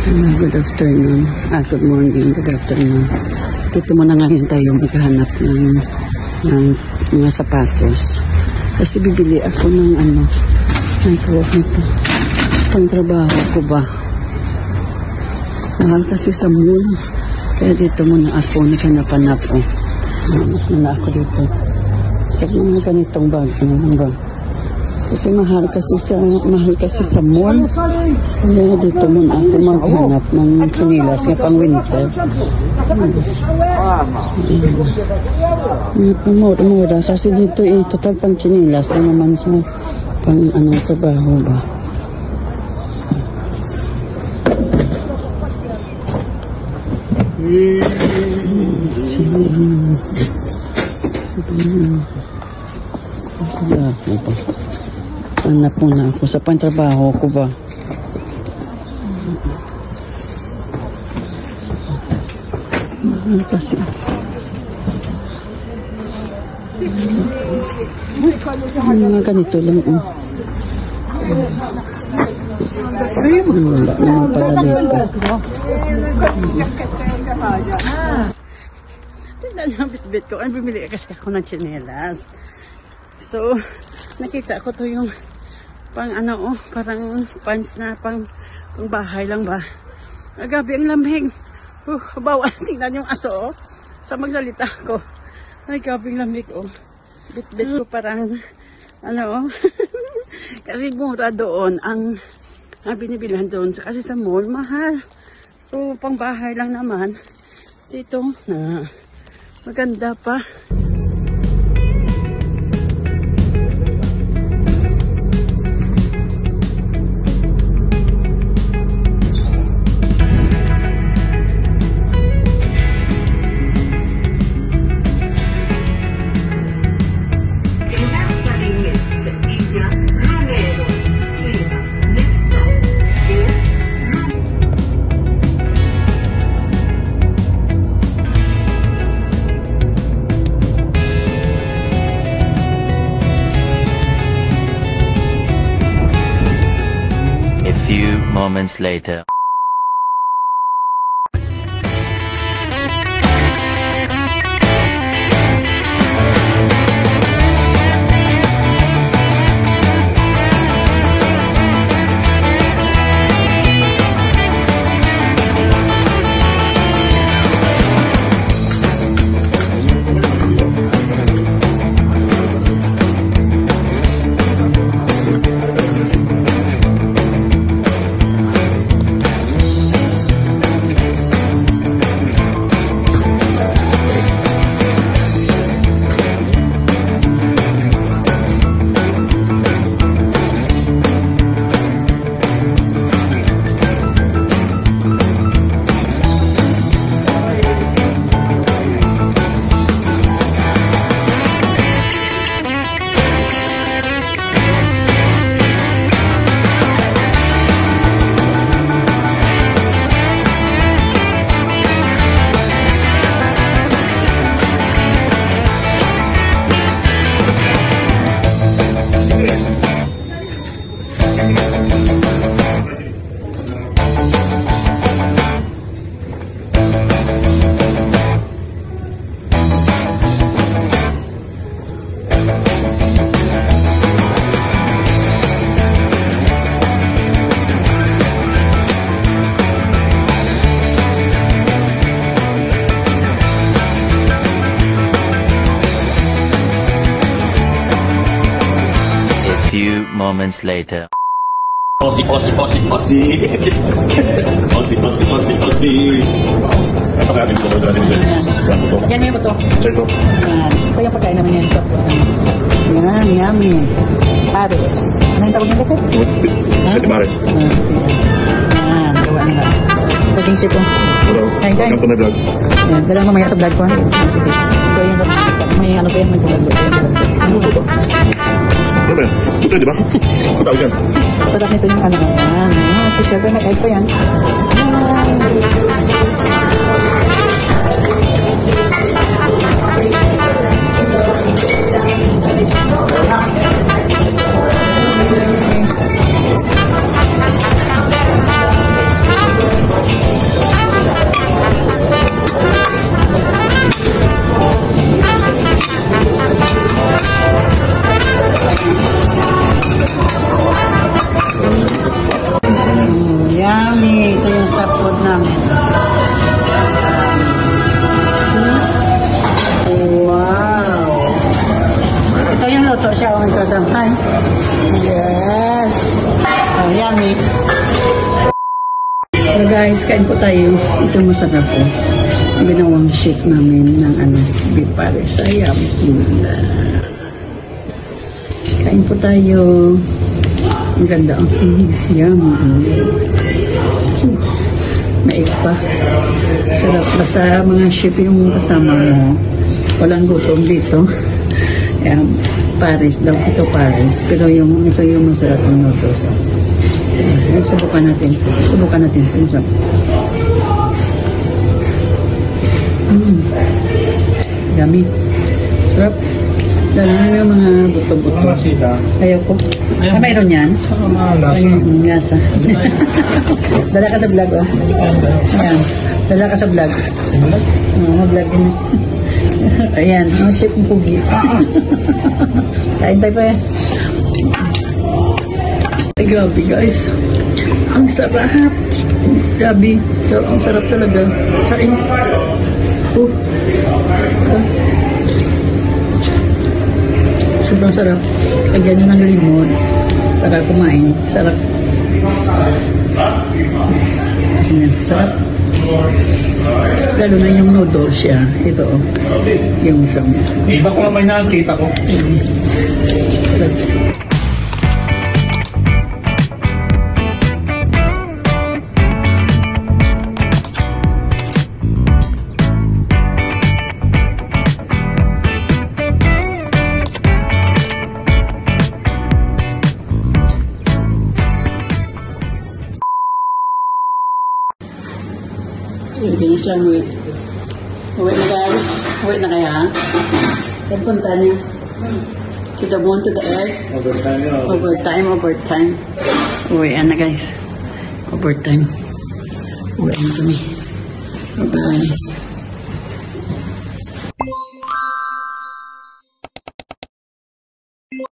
Good afternoon. Good morning. Good afternoon. Dito muna ngayon tayo maghanap ng mga sapatos. Kasi bibili ako ng may tawag nito. Pang trabaho ko ba? Mahal kasi sa mall. Kaya dito muna ako naghanap-hanap. Hanap muna ako dito. Sa mga ganitong bag. Kasi mahal kasi sa mall. Kaya dito muna ako maghanap ng chinilas nga pang winter. Mura kasi dito total pang chinilas na naman sa pang trabaho ba. Hanap muna ako sa pantrabaho ko ba. Kasi mga ganito lang wala naman pala dito. Tingnan niyo ang bitbit ko. Bumili kasi ako ng tsinelas. So nakita ko to yung pang parang pants na pang bahay lang ba. Gabi ang lamig. Bawal. Tingnan yung aso sa magsalita ko. Ay, gabi ang lamig Bit-bit ko parang kasi mura doon ang binibilhan doon. Kasi sa mall mahal. So pang bahay lang naman. Dito na maganda pa. Few moments later. Few moments later. Osi. Apa kaya din ko natin dito? Yan yung ito. Check ko. Ito yung pagkain naman yan sa yan, yummy. Paris. Ano yung tawag nito? Ito Paris. Yan, gawa nila. Paging sipo. Hello. Welcome to my vlog. Yan, dala mamaya sa vlog ko. Sige. Ito yung may ano pa yan, may vlog. Ano ba? Ano ba yan? Ito di ba? Tawag yan. Sarap nito yung ano. Yan. Social ko na kahit ko yan. So guys, kain po tayo. Ito masarap po. Ginawang shake namin ng beef pares. Ayam. Kain po tayo. Ang ganda. Yum. Maik pa. Sarap. Basta mga chef yung kasama mo. Walang gutom dito. Ayan, pares daw. Ito pares. Pero ito yung masarap ng noodles. Subukan natin. Masarap. Yummy. Sarap. Lalo na yung mga buto-buto. Ayaw ko. Mayroon yan? Lasa. Dala ka sa vlog, oh. Ayan. Dala ka sa vlog. Vlog din. Ayan. Ang chef ng pugi. Kain tayo pa yan. Ay, grabe guys. Ang sarap. Grabe. So, ang sarap talaga. Kain. Sobrang sarap. Lagyan nyo ng limon para kumain. Sarap. Ayan. Sarap. Lalo na yung noodles siya. Ito, oh. Yung siyang. Iba ko naman nakikita ko. Sarap. Bilis lang uwi. Uwi na guys. Uwi na kaya. Saan punta niya? To the moon, to the earth. Overtime. Uwi na guys. Overtime. Uwi na kami. Bye-bye.